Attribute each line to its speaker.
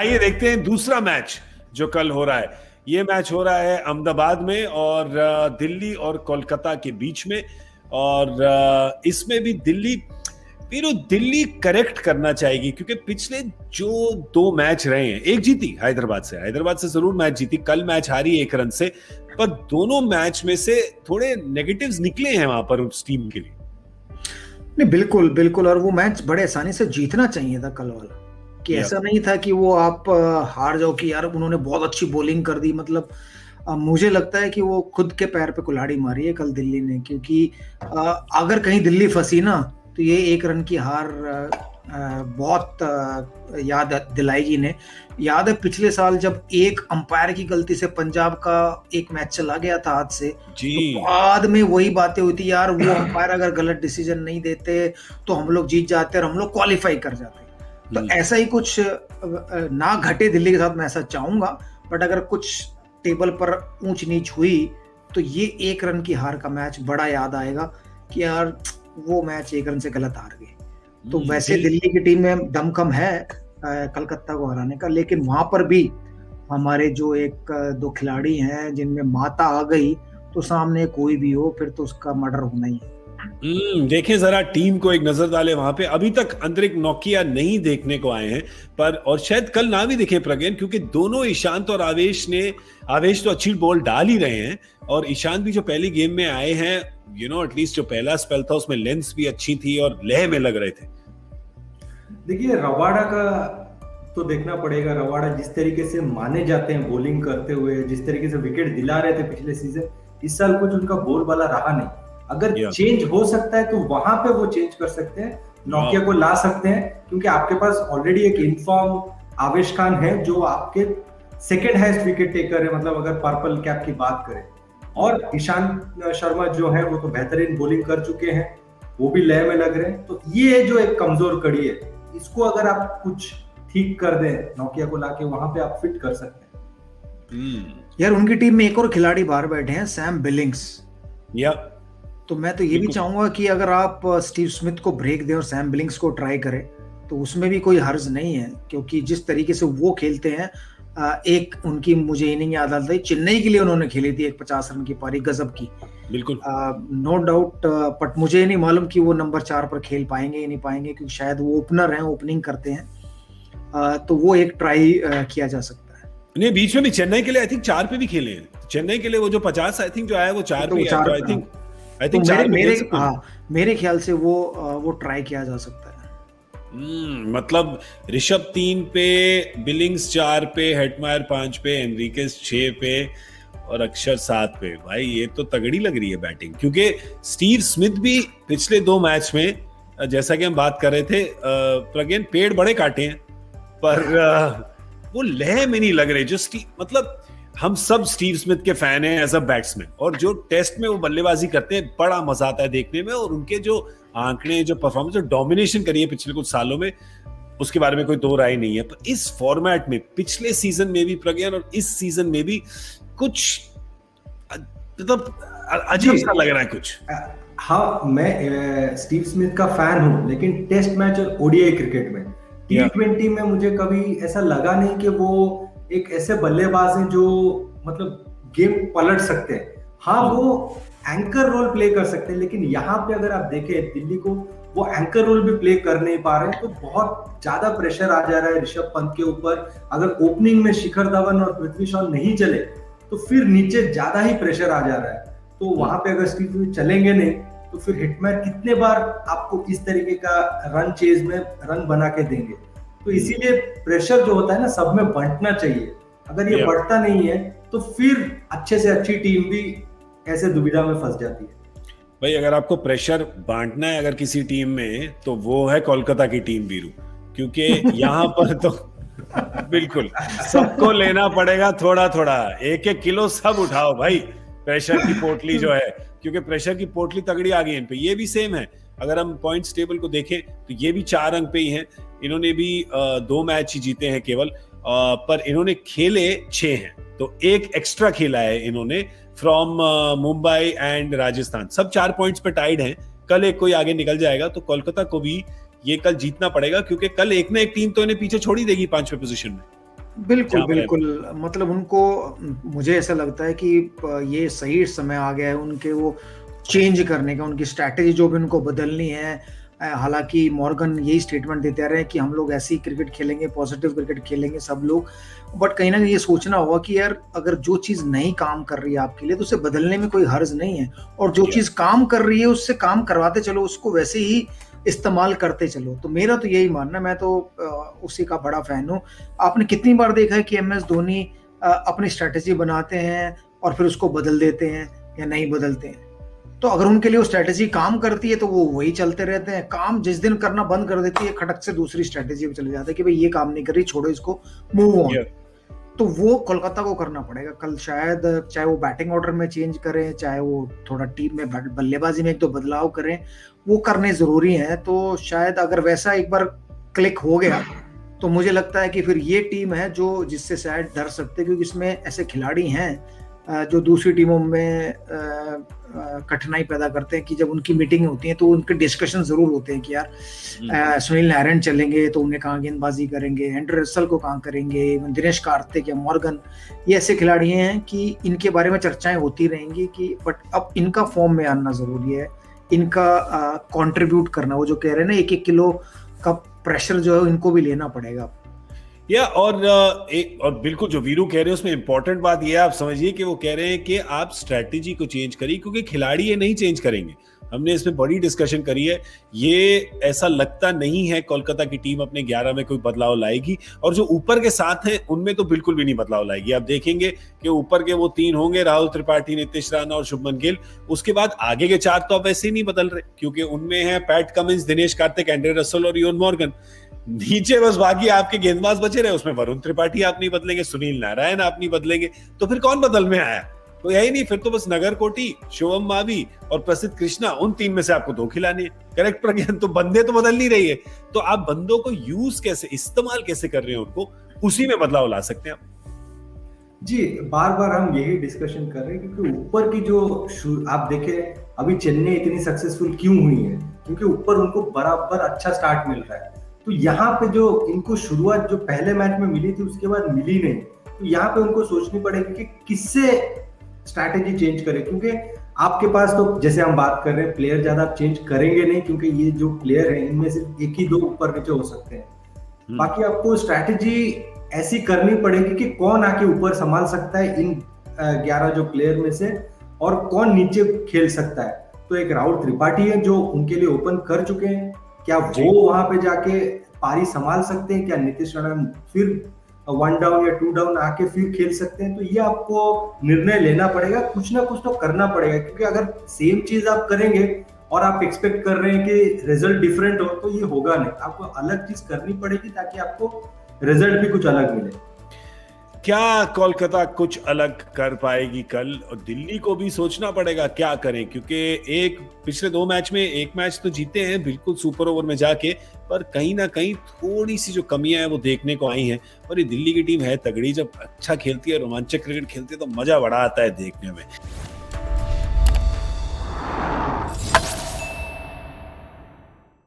Speaker 1: आइए देखते हैं दूसरा मैच जो कल हो रहा है। ये मैच हो रहा है अहमदाबाद में और दिल्ली और कोलकाता के बीच में। और इसमें भी दिल्ली करेक्ट करना चाहेगी, क्योंकि पिछले जो दो मैच रहे हैं, एक जीती हैदराबाद से जरूर मैच जीती, कल मैच हारी 1 रन से, पर दोनों मैच में से थोड़े नेगेटिव्स निकले हैं वहां पर उस टीम के लिए।
Speaker 2: नहीं, बिल्कुल बिल्कुल, और वो मैच बड़े आसानी से जीतना चाहिए था कल वाला, कि ऐसा नहीं था कि वो आप हार जाओ कि यार उन्होंने बहुत अच्छी बॉलिंग कर दी। मतलब मुझे लगता है कि वो खुद के पैर पे कुल्हाड़ी मारी है कल दिल्ली ने, क्योंकि अगर कहीं दिल्ली फंसी ना तो ये 1 रन की हार बहुत याद दिलाएगी इन्हें। याद है पिछले साल जब एक अंपायर की गलती से पंजाब का एक मैच चला गया था हाथ से, तो बाद में वही बातें हुई थी, यार वो अंपायर अगर गलत डिसीजन नहीं देते तो हम लोग जीत जाते और हम लोग क्वालिफाई कर जाते। तो ऐसा ही कुछ ना घटे दिल्ली के साथ, मैं ऐसा चाहूंगा, बट अगर कुछ टेबल पर ऊंच नीच हुई तो ये 1 रन की हार का मैच बड़ा याद आएगा कि यार वो मैच 1 रन से गलत हार गए। तो वैसे दिल्ली की टीम में दमखम है कलकत्ता को हराने का, लेकिन वहां पर भी हमारे जो 1-2 खिलाड़ी हैं जिनमें माता आ गई, तो सामने कोई भी हो फिर तो उसका मर्डर होना ही है।
Speaker 1: देखें जरा टीम को, एक नजर डालें वहां पे। अभी तक अंतरिक नोकिया नहीं देखने को आए हैं, पर और शायद कल ना भी दिखे प्रज्ञान, क्योंकि दोनों ईशांत और आवेश तो अच्छी बॉल डाल ही रहे हैं, और ईशांत भी जो पहली गेम में आए हैं, एटलीस्ट जो पहला स्पेल था उसमें लेंस भी अच्छी थी और लय में लग रहे थे।
Speaker 3: देखिए, रबाडा का तो देखना पड़ेगा। रबाडा जिस तरीके से माने जाते हैं बॉलिंग करते हुए, जिस तरीके से विकेट दिला रहे थे पिछले सीजन, इस साल कुछ उनका बॉल वाला रहा नहीं। अगर चेंज हो सकता है तो वहां पे वो चेंज कर सकते हैं, नोकिया को ला सकते हैं, क्योंकि आपके पास ऑलरेडी एक इनफॉर्म आवेश खान है जो आपके सेकेंड हाईएस्ट विकेट टेकर है, मतलब अगर पर्पल कैप की बात करें। और ईशांत शर्मा जो है वो तो बेहतरीन बॉलिंग कर चुके हैं, वो भी लय में लग रहे हैं। तो ये जो एक कमजोर कड़ी है, इसको अगर आप कुछ ठीक कर दें, नोकिया को लाके वहां पे आप फिट कर सकते हैं।
Speaker 2: यार उनकी टीम में एक और खिलाड़ी बाहर बैठे हैं, सैम बिलिंग्स। तो मैं तो ये भी चाहूंगा कि अगर आप स्टीव स्मिथ को ब्रेक दें और सैम बिलिंग्स को ट्राई करें, तो उसमें भी कोई हर्ज नहीं है, क्योंकि जिस तरीके से वो खेलते हैं, एक उनकी मुझे इनिंग याद आता है, चेन्नई के लिए उन्होंने खेली थी एक 50 रन की पारी, गजब की,
Speaker 1: बिल्कुल
Speaker 2: नो डाउट। बट मुझे नहीं मालूम कि वो नंबर 4 पर खेल पाएंगे या नहीं पाएंगे, क्योंकि शायद वो ओपनर हैं, ओपनिंग करते हैं। तो वो एक ट्राई किया जा सकता है।
Speaker 1: नहीं, बीच में भी चेन्नई के लिए आई थिंक 4 पे भी खेले हैं। चेन्नई के लिए वो जो 50 आई थिंक जो आया वो 4 पे आई थिंक
Speaker 2: मेरे ख्याल से वो ट्राई किया जा सकता है।
Speaker 1: मतलब ऋषभ 3 पे, बिलिंग्स 4 पे, हेटमायर 5 पे, एनरिकेस 6 पे और अक्षर 7 पे। भाई ये तो तगड़ी लग रही है बैटिंग, क्योंकि स्टीव स्मिथ भी पिछले 2 मैच में, जैसा कि हम बात कर रहे थे प्रज्ञान, पेड़ बड़े काटे हैं, पर वो लय में नहीं लग रहे। जो मतलब हम सब स्टीव स्मिथ के फैन हैं एज अ बैट्समैन, और जो टेस्ट में वो बल्लेबाजी करते हैं बड़ा मजा आता है देखने में, और उनके जो आंकड़े, जो परफॉर्मेंस, जो डोमिनेशन करी है पिछले कुछ सालों में, उसके बारे में कोई दो राय नहीं है। पर इस फॉर्मेट में पिछले सीजन में भी प्रज्ञान और इस सीजन में भी कुछ मतलब अजीब सा लग रहा है कुछ।
Speaker 3: हाँ, मैं स्टीव स्मिथ का फैन हूं, लेकिन टेस्ट मैच और ओडीआई क्रिकेट में, T20 में मुझे कभी ऐसा लगा नहीं कि वो एक ऐसे बल्लेबाज हैं जो मतलब गेम पलट सकते हैं। हाँ, वो एंकर रोल प्ले कर सकते हैं, लेकिन यहाँ पे अगर आप देखें दिल्ली को, वो एंकर रोल भी प्ले कर नहीं पा रहे हैं, तो बहुत ज्यादा प्रेशर आ जा रहा है ऋषभ पंत के ऊपर। अगर ओपनिंग में शिखर धवन और पृथ्वी शॉ नहीं चले तो फिर नीचे ज्यादा ही प्रेशर आ जा रहा है। तो वहां पे अगर स्टीव स्मिथ चलेंगे नहीं तो फिर हिटमैन कितने बार आपको इस तरीके का रन चेज में रन बना के देंगे। तो इसीलिए प्रेशर जो होता है ना, सब में बांटना चाहिए। अगर ये बढ़ता नहीं है तो फिर अच्छे से अच्छी टीम भी ऐसे दुविधा में फंस जाती है।
Speaker 1: भाई अगर आपको प्रेशर बांटना है अगर किसी टीम में, तो वो है कोलकाता की टीम वीरू, क्योंकि यहाँ पर तो बिल्कुल सबको लेना पड़ेगा थोड़ा थोड़ा, 1-1 किलो सब उठाओ भाई, प्रेशर की पोटली जो है, क्योंकि प्रेशर की पोटली तगड़ी आ गई इन पे। ये भी सेम है, अगर हम पॉइंट्स टेबल को देखें तो ये भी 4 अंक पे ही हैं। इन्होंने भी 2 मैच ही जीते हैं केवल, पर इन्होंने खेले 6 हैं, तो 1 एक्स्ट्रा खेला है इन्होंने फ्रॉम मुंबई एंड राजस्थान। सब 4 पॉइंट्स पे टाइड हैं। कल एक कोई आगे निकल जाएगा तो कोलकाता को भी ये कल जीतना पड़ेगा, क्योंकि कल एक ना एक टीम तो इन्हें पीछे छोड़ ही देगी 5वें पोजीशन में।
Speaker 2: बिल्कुल,
Speaker 1: जहाँ पर है।
Speaker 2: बिल्कुल। मतलब उनको, मुझे ऐसा लगता है कि ये सही समय आ गया है उनके वो चेंज करने का, उनकी स्ट्रैटेजी जो भी उनको बदलनी है। हालाँकि मॉर्गन यही स्टेटमेंट देते आ रहे हैं कि हम लोग ऐसे ही क्रिकेट खेलेंगे, पॉजिटिव क्रिकेट खेलेंगे सब लोग। बट कहीं न कहीं ये सोचना होगा कि यार अगर जो चीज़ नहीं काम कर रही है आपके लिए, तो उसे बदलने में कोई हर्ज नहीं है, और जो
Speaker 1: या
Speaker 2: चीज़ काम कर रही है उससे काम करवाते चलो, उसको वैसे ही इस्तेमाल करते चलो। तो मेरा तो यही मानना है, मैं तो उसी का बड़ा फैन हूँ। आपने कितनी बार देखा है कि एमएस धोनी अपनी स्ट्रैटेजी बनाते हैं और फिर उसको बदल देते हैं या नहीं बदलते हैं। तो अगर उनके लिए वो स्ट्रैटेजी काम करती है तो वो वही चलते रहते हैं। काम जिस दिन करना बंद कर देती है, खटक से दूसरी स्ट्रैटेजी पे चले जाते हैं कि भाई ये काम नहीं कर रही, छोड़ो इसको, मूव ऑन।
Speaker 1: या
Speaker 2: तो वो कोलकाता को करना पड़ेगा कल शायद, चाहे वो बैटिंग ऑर्डर में चेंज करें, चाहे वो थोड़ा टीम में बल्लेबाजी में एक दो बदलाव करें, वो करने ज़रूरी हैं। तो शायद अगर वैसा एक बार क्लिक हो गया, तो मुझे लगता है कि फिर ये टीम है जो जिससे शायद डर सकते हैं, क्योंकि इसमें ऐसे खिलाड़ी हैं जो दूसरी टीमों में कठिनाई पैदा करते हैं कि जब उनकी मीटिंग होती है तो उनके डिस्कशन ज़रूर होते हैं कि यार सुनील नारायण चलेंगे तो उन्हें कहाँ गेंदबाजी करेंगे, एंड्रे रसल को कहाँ करेंगे, दिनेश कार्तिक या मॉर्गन। ये ऐसे खिलाड़ी हैं कि इनके बारे में चर्चाएं होती रहेंगी कि बट अब इनका फॉर्म में आना ज़रूरी है, इनका कंट्रीब्यूट करना, वो जो कह रहे हैं ना 1-1 किलो का प्रेशर जो है इनको भी लेना पड़ेगा।
Speaker 1: या और बिल्कुल जो वीरू कह रहे हैं उसमें इंपॉर्टेंट बात यह है, आप समझिए कि वो कह रहे हैं कि आप स्ट्रैटेजी को चेंज करिए, क्योंकि खिलाड़ी ये नहीं चेंज करेंगे। हमने इसमें बड़ी डिस्कशन करी है, ये ऐसा लगता नहीं है कोलकाता की टीम अपने 11 में कोई बदलाव लाएगी, और जो ऊपर के साथ हैं उनमें तो बिल्कुल भी नहीं बदलाव लाएगी। आप देखेंगे कि ऊपर के वो 3 होंगे, राहुल त्रिपाठी, नीतीश राणा और शुभमन गिल। उसके बाद आगे के 4 तो अब वैसे ही नहीं बदल रहे, क्योंकि उनमें है PAT Cummins, Dinesh Karthik, Andre Russell और इयोन मॉर्गन। नीचे बस बाकी आपके गेंदबाज बचे रहे, उसमें वरुण त्रिपाठी आप नहीं बदलेंगे, सुनील नारायण आप नहीं बदलेंगे, तो फिर कौन बदल में आया? तो यही नहीं, फिर तो बस नगर कोटी, शिवम मावी और प्रसिद्ध कृष्णा, उन 3 में से आपको 2 खिलाने हैं। करेक्ट प्रज्ञान? तो बंदे तो बदल नहीं रही है, तो आप बंदों को यूज कैसे, इस्तेमाल कैसे कर रहे हैं उनको, उसी में बदलाव ला सकते हैं आप।
Speaker 3: जी, बार बार हम यही डिस्कशन कर रहे हैं क्योंकि ऊपर की जो आप देखें अभी चेन्नई इतनी सक्सेसफुल क्यों हुई है, क्योंकि ऊपर उनको बराबर अच्छा स्टार्ट मिल रहा है। तो यहाँ पे जो इनको शुरुआत जो पहले मैच में मिली थी उसके बाद मिली नहीं, तो यहाँ पे उनको सोचनी पड़ेगी कि किससे स्ट्रैटेजी चेंज करें, क्योंकि आपके पास तो जैसे हम बात कर रहे हैं प्लेयर ज्यादा आप चेंज करेंगे नहीं, क्योंकि ये जो प्लेयर है इनमें सिर्फ 1 ही 2 ऊपर नीचे हो सकते हैं। बाकी आपको स्ट्रैटेजी ऐसी करनी पड़ेगी कि कौन आके ऊपर संभाल सकता है इन 11 जो प्लेयर में से, और कौन नीचे खेल सकता है। तो एक राहुल त्रिपाठी है जो उनके लिए ओपन कर चुके हैं, क्या वो वहां पे जाके पारी संभाल सकते हैं? क्या नीतीश राणा फिर 1 डाउन या 2 डाउन आके फिर खेल सकते हैं? तो ये आपको निर्णय लेना पड़ेगा, कुछ ना कुछ तो करना पड़ेगा, क्योंकि अगर सेम चीज आप करेंगे और आप एक्सपेक्ट कर रहे हैं कि रिजल्ट डिफरेंट हो, तो ये होगा नहीं। आपको अलग चीज करनी पड़ेगी ताकि आपको रिजल्ट भी कुछ अलग मिले।
Speaker 1: क्या कोलकाता कुछ अलग कर पाएगी कल? और दिल्ली को भी सोचना पड़ेगा क्या करें, क्योंकि एक पिछले 2 मैच में 1 मैच तो जीते हैं बिल्कुल सुपर ओवर में जाके, पर कहीं ना कहीं थोड़ी सी जो कमियां हैं वो देखने को आई हैं। और ये दिल्ली की टीम है तगड़ी, जब अच्छा खेलती है, रोमांचक क्रिकेट खेलती है तो मजा बड़ा आता है देखने में।